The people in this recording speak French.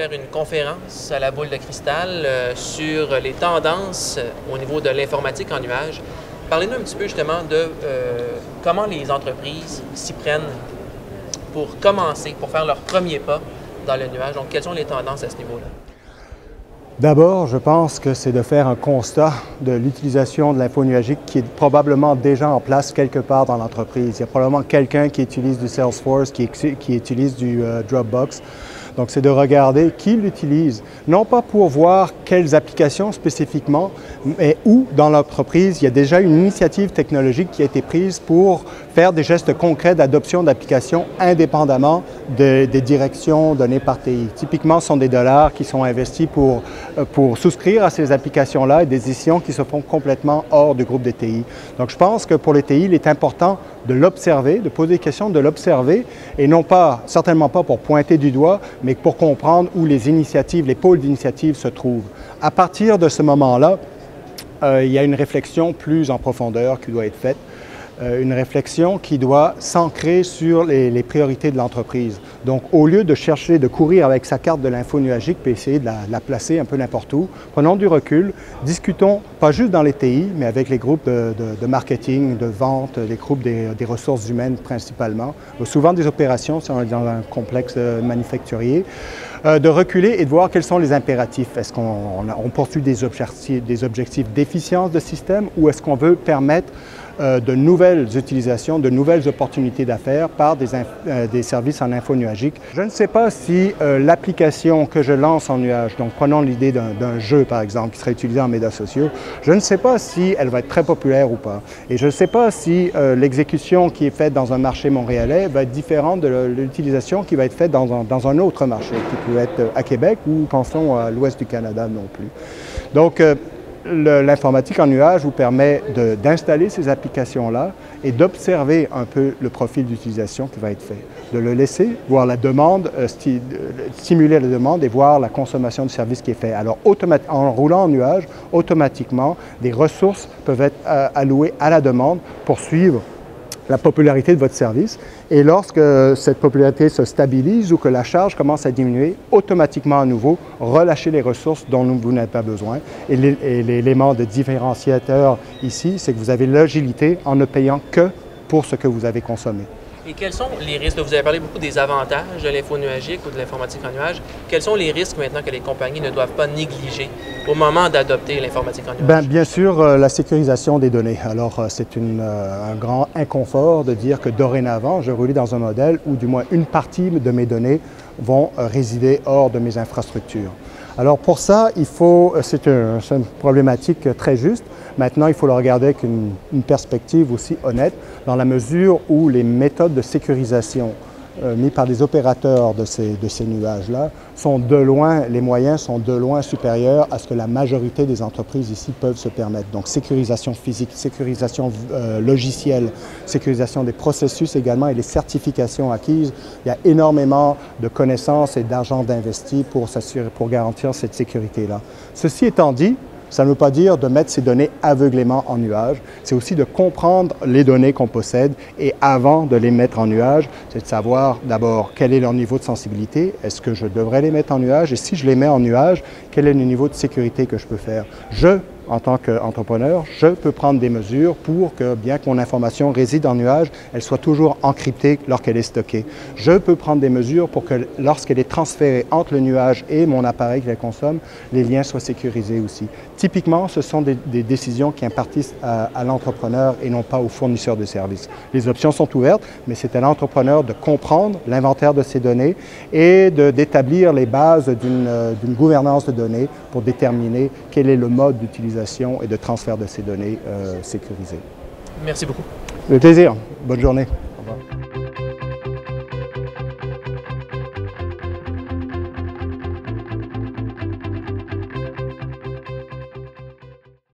faire une conférence à la boule de cristal sur les tendances au niveau de l'informatique en nuage. Parlez-nous un petit peu justement de comment les entreprises s'y prennent pour commencer, pour faire leur premier pas dans le nuage. Donc, quelles sont les tendances à ce niveau-là? D'abord, je pense que c'est de faire un constat de l'utilisation de l'info nuagique qui est probablement déjà en place quelque part dans l'entreprise. Il y a probablement quelqu'un qui utilise du Salesforce, qui utilise du Dropbox. Donc, c'est de regarder qui l'utilise, non pas pour voir quelles applications spécifiquement, mais où dans l'entreprise il y a déjà une initiative technologique qui a été prise pour faire des gestes concrets d'adoption d'applications indépendamment des directions données par TI. Typiquement, ce sont des dollars qui sont investis pour souscrire à ces applications-là et des décisions qui se font complètement hors du groupe des TI. Donc, je pense que pour les TI, il est important de l'observer, de poser des questions, de l'observer, et non pas, certainement pas pour pointer du doigt, mais pour comprendre où les initiatives, les pôles d'initiative se trouvent. À partir de ce moment-là, il y a une réflexion plus en profondeur qui doit être faite, une réflexion qui doit s'ancrer sur les priorités de l'entreprise. Donc, au lieu de chercher, de courir avec sa carte de l'info nuagique et essayer de la placer un peu n'importe où, prenons du recul, discutons, pas juste dans les TI, mais avec les groupes de marketing, de vente, les groupes des ressources humaines principalement, souvent des opérations, si on est dans un complexe manufacturier, de reculer et de voir quels sont les impératifs. Est-ce qu'on poursuit des objectifs d'efficience de système ou est-ce qu'on veut permettre de nouvelles utilisations, de nouvelles opportunités d'affaires par des services en info nuagique. Je ne sais pas si l'application que je lance en nuage, donc prenons l'idée d'un jeu par exemple qui serait utilisé en médias sociaux, je ne sais pas si elle va être très populaire ou pas. Et je ne sais pas si l'exécution qui est faite dans un marché montréalais va être différente de l'utilisation qui va être faite dans un autre marché, qui peut être à Québec ou pensons à l'ouest du Canada non plus. Donc, l'informatique en nuage vous permet d'installer ces applications-là et d'observer un peu le profil d'utilisation qui va être fait. De le laisser, voir la demande, stimuler la demande et voir la consommation du service qui est fait. Alors, en roulant en nuage, automatiquement, des ressources peuvent être allouées à la demande pour suivre la popularité de votre service. Et lorsque cette popularité se stabilise ou que la charge commence à diminuer, automatiquement à nouveau, relâchez les ressources dont vous n'avez pas besoin. Et l'élément de différenciateur ici, c'est que vous avez l'agilité en ne payant que pour ce que vous avez consommé. Et quels sont les risques? Vous avez parlé beaucoup des avantages de l'info nuagique ou de l'informatique en nuage. Quels sont les risques maintenant que les compagnies ne doivent pas négliger au moment d'adopter l'informatique en nuage? Bien sûr, la sécurisation des données. Alors, c'est un grand inconfort de dire que dorénavant, je roule dans un modèle où du moins une partie de mes données vont résider hors de mes infrastructures. Alors pour ça, c'est une problématique très juste. Maintenant, il faut le regarder avec une perspective aussi honnête, dans la mesure où les méthodes de sécurisation mises par les opérateurs de ces nuages-là sont de loin, les moyens sont de loin supérieurs à ce que la majorité des entreprises ici peuvent se permettre. Donc sécurisation physique, sécurisation logicielle, sécurisation des processus également et les certifications acquises. Il y a énormément de connaissances et d'argent d'investi pour garantir cette sécurité-là. Ceci étant dit, ça ne veut pas dire de mettre ces données aveuglément en nuage. C'est aussi de comprendre les données qu'on possède et avant de les mettre en nuage, c'est de savoir d'abord quel est leur niveau de sensibilité. Est-ce que je devrais les mettre en nuage? Et si je les mets en nuage, quel est le niveau de sécurité que je peux faire? En tant qu'entrepreneur, je peux prendre des mesures pour que, bien que mon information réside en nuage, elle soit toujours encryptée lorsqu'elle est stockée. Je peux prendre des mesures pour que, lorsqu'elle est transférée entre le nuage et mon appareil qui la consomme, les liens soient sécurisés aussi. Typiquement, ce sont des décisions qui impartissent à l'entrepreneur et non pas au fournisseur de services. Les options sont ouvertes, mais c'est à l'entrepreneur de comprendre l'inventaire de ces données et d'établir les bases d'une gouvernance de données pour déterminer quel est le mode d'utilisation et de transfert de ces données sécurisées. Merci beaucoup. Le plaisir. Bonne journée.